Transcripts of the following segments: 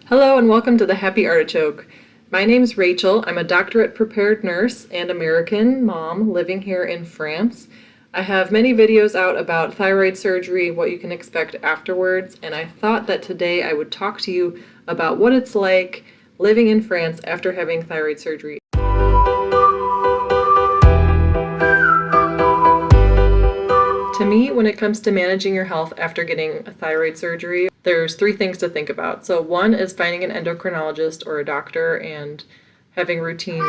Hello and welcome to the Happy Artichoke. My name's Rachel. I'm a doctorate prepared nurse and American mom living here in France. I have many videos out about thyroid surgery, what you can expect afterwards, and I thought that today I would talk to you about what it's like living in France after having thyroid surgery. To me, when it comes to managing your health after getting a thyroid surgery, there's three things to think about. So one is finding an endocrinologist or a doctor and having routine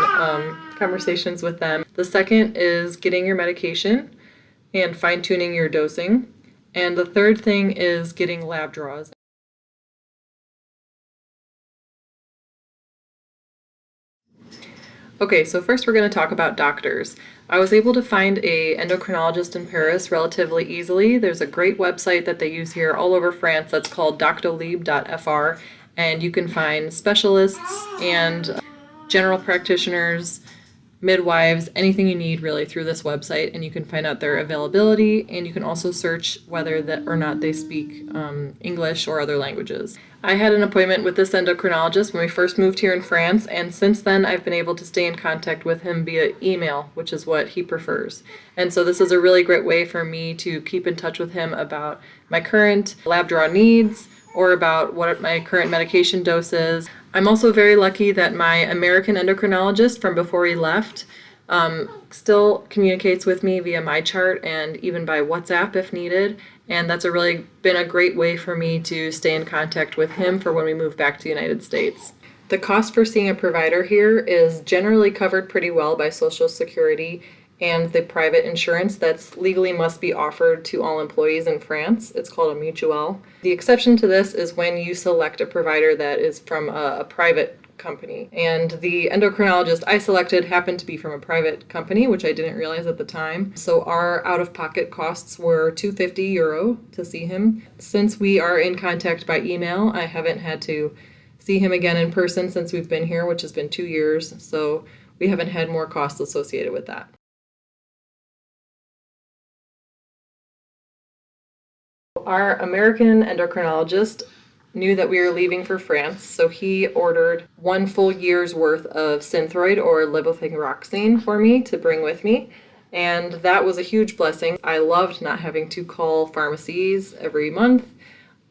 conversations with them. The second is getting your medication and fine-tuning your dosing. And the third thing is getting lab draws. Okay, so first we're going to talk about doctors. I was able to find an endocrinologist in Paris relatively easily. There's a great website that they use here all over France that's called doctolib.fr, and you can find specialists and general practitioners, midwives, anything you need really through this website, and you can find out their availability, and you can also search whether that or not they speak English or other languages. I had an appointment with this endocrinologist when we first moved here in France, and since then I've been able to stay in contact with him via email, which is what he prefers. And so this is a really great way for me to keep in touch with him about my current lab draw needs or about what my current medication dose is. I'm also very lucky that my American endocrinologist from before he left still communicates with me via my chart and even by WhatsApp if needed. And that's really been a great way for me to stay in contact with him for when we move back to the United States. The cost for seeing a provider here is generally covered pretty well by Social Security and the private insurance that's legally must be offered to all employees in France. It's called a mutuelle. The exception to this is when you select a provider that is from a private company. And the endocrinologist I selected happened to be from a private company, which I didn't realize at the time. So our out-of-pocket costs were €250 to see him. Since we are in contact by email, I haven't had to see him again in person since we've been here, which has been 2 years. So we haven't had more costs associated with that. Our American endocrinologist knew that we were leaving for France, so he ordered 1 full year's worth of Synthroid or levothyroxine for me to bring with me, and that was a huge blessing. I loved not having to call pharmacies every month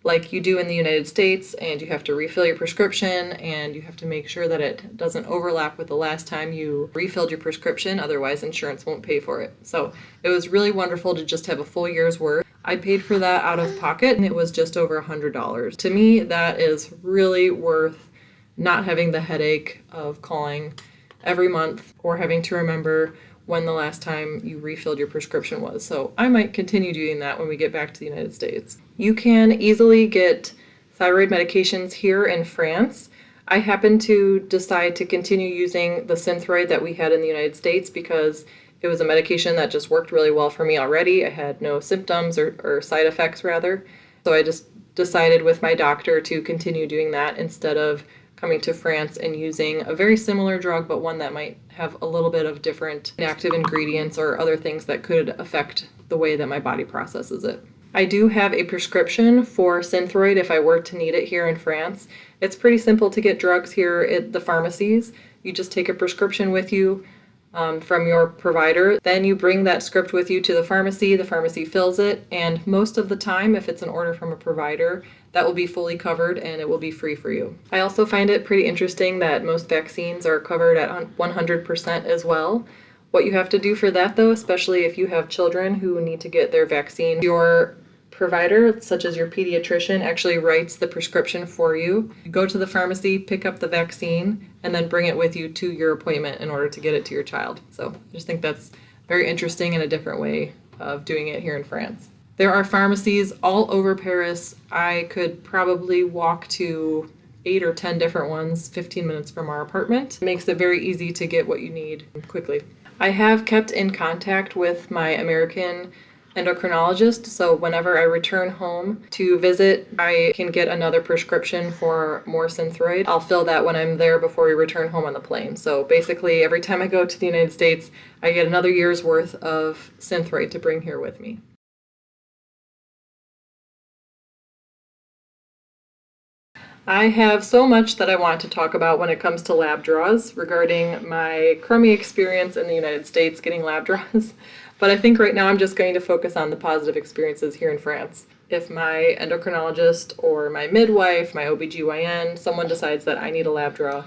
like you do in the United States, and you have to refill your prescription, and you have to make sure that it doesn't overlap with the last time you refilled your prescription, otherwise insurance won't pay for it. So it was really wonderful to just have a full year's worth. I paid for that out of pocket, and it was just over $100. To me, that is really worth not having the headache of calling every month or having to remember when the last time you refilled your prescription was. So I might continue doing that when we get back to the United States. You can easily get thyroid medications here in France. I happen to decide to continue using the Synthroid that we had in the United States because it was a medication that just worked really well for me already. I had no symptoms or side effects rather. So I just decided with my doctor to continue doing that instead of coming to France and using a very similar drug, but one that might have a little bit of different active ingredients or other things that could affect the way that my body processes it. I do have a prescription for Synthroid if I were to need it here in France. It's pretty simple to get drugs here at the pharmacies. You just take a prescription with you from your provider. Then you bring that script with you to the pharmacy fills it, and most of the time, if it's an order from a provider, that will be fully covered and it will be free for you. I also find it pretty interesting that most vaccines are covered at 100% as well. What you have to do for that though, especially if you have children who need to get their vaccine, your provider, such as your pediatrician, actually writes the prescription for you. You go to the pharmacy, pick up the vaccine, and then bring it with you to your appointment in order to get it to your child. So I just think that's very interesting and a different way of doing it here in France. There are pharmacies all over Paris. I could probably walk to 8 or 10 different ones 15 minutes from our apartment. It makes it very easy to get what you need quickly. I have kept in contact with my American endocrinologist, so whenever I return home to visit, I can get another prescription for more Synthroid. I'll fill that when I'm there before we return home on the plane. So basically, every time I go to the United States, I get another year's worth of Synthroid to bring here with me. I have so much that I want to talk about when it comes to lab draws regarding my crummy experience in the United States getting lab draws, but I think right now I'm just going to focus on the positive experiences here in France. If my endocrinologist or my midwife, my OBGYN, someone decides that I need a lab draw,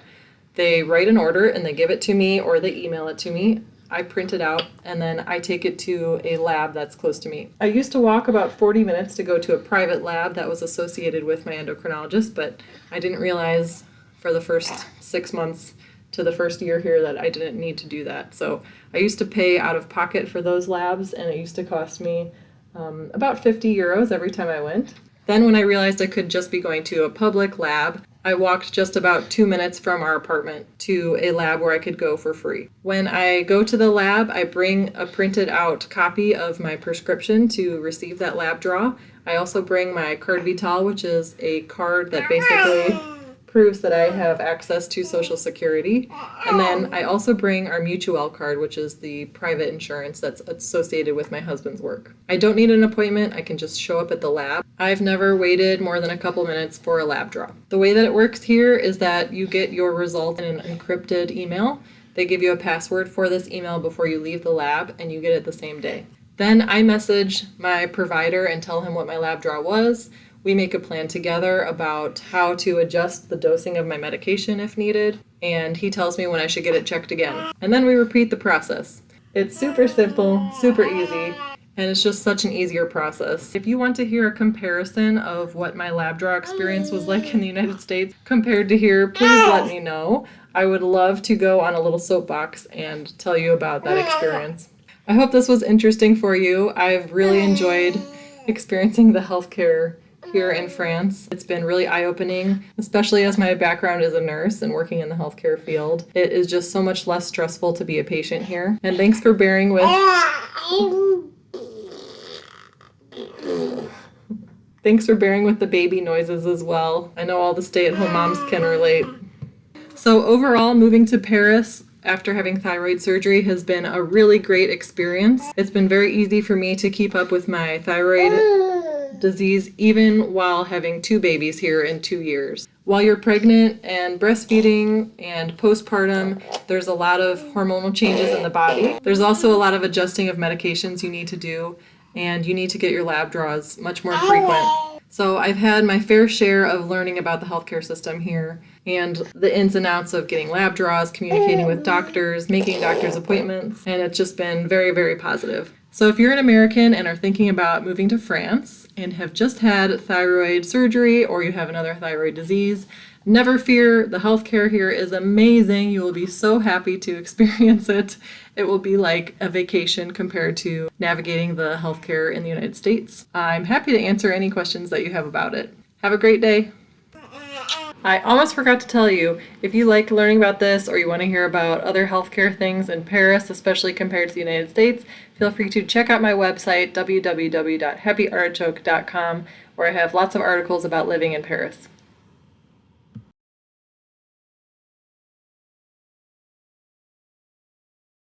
they write an order and they give it to me or they email it to me. I print it out and then I take it to a lab that's close to me. I used to walk about 40 minutes to go to a private lab that was associated with my endocrinologist, but I didn't realize for the first 6 months to the first year here that I didn't need to do that. So I used to pay out of pocket for those labs, and it used to cost me about 50 euros every time I went. Then when I realized I could just be going to a public lab, I walked just about 2 minutes from our apartment to a lab where I could go for free. When I go to the lab, I bring a printed out copy of my prescription to receive that lab draw. I also bring my carte vitale, which is a card that basically proves that I have access to Social Security. And then I also bring our Mutual card, which is the private insurance that's associated with my husband's work. I don't need an appointment. I can just show up at the lab. I've never waited more than a couple minutes for a lab draw. The way that it works here is that you get your result in an encrypted email. They give you a password for this email before you leave the lab, and you get it the same day. Then I message my provider and tell him what my lab draw was. We make a plan together about how to adjust the dosing of my medication if needed, and he tells me when I should get it checked again. And then we repeat the process. It's super simple, super easy, and it's just such an easier process. If you want to hear a comparison of what my lab draw experience was like in the United States compared to here, please let me know. I would love to go on a little soapbox and tell you about that experience. I hope this was interesting for you. I've really enjoyed experiencing the healthcare here in France. It's been really eye-opening, especially as my background is a nurse and working in the healthcare field. It is just so much less stressful to be a patient here. And thanks for bearing with the baby noises as well. I know all the stay-at-home moms can relate. So overall, moving to Paris after having thyroid surgery has been a really great experience. It's been very easy for me to keep up with my thyroid disease even while having 2 babies here in 2 years. While you're pregnant and breastfeeding and postpartum, there's a lot of hormonal changes in the body. There's also a lot of adjusting of medications you need to do, and you need to get your lab draws much more frequent. So I've had my fair share of learning about the healthcare system here and the ins and outs of getting lab draws, communicating with doctors, making doctor's appointments, and it's just been very, very positive. So if you're an American and are thinking about moving to France and have just had thyroid surgery or you have another thyroid disease, never fear. The healthcare here is amazing. You will be so happy to experience it. It will be like a vacation compared to navigating the healthcare in the United States. I'm happy to answer any questions that you have about it. Have a great day. I almost forgot to tell you, if you like learning about this or you want to hear about other healthcare things in Paris, especially compared to the United States, feel free to check out my website, www.happyartichoke.com, where I have lots of articles about living in Paris.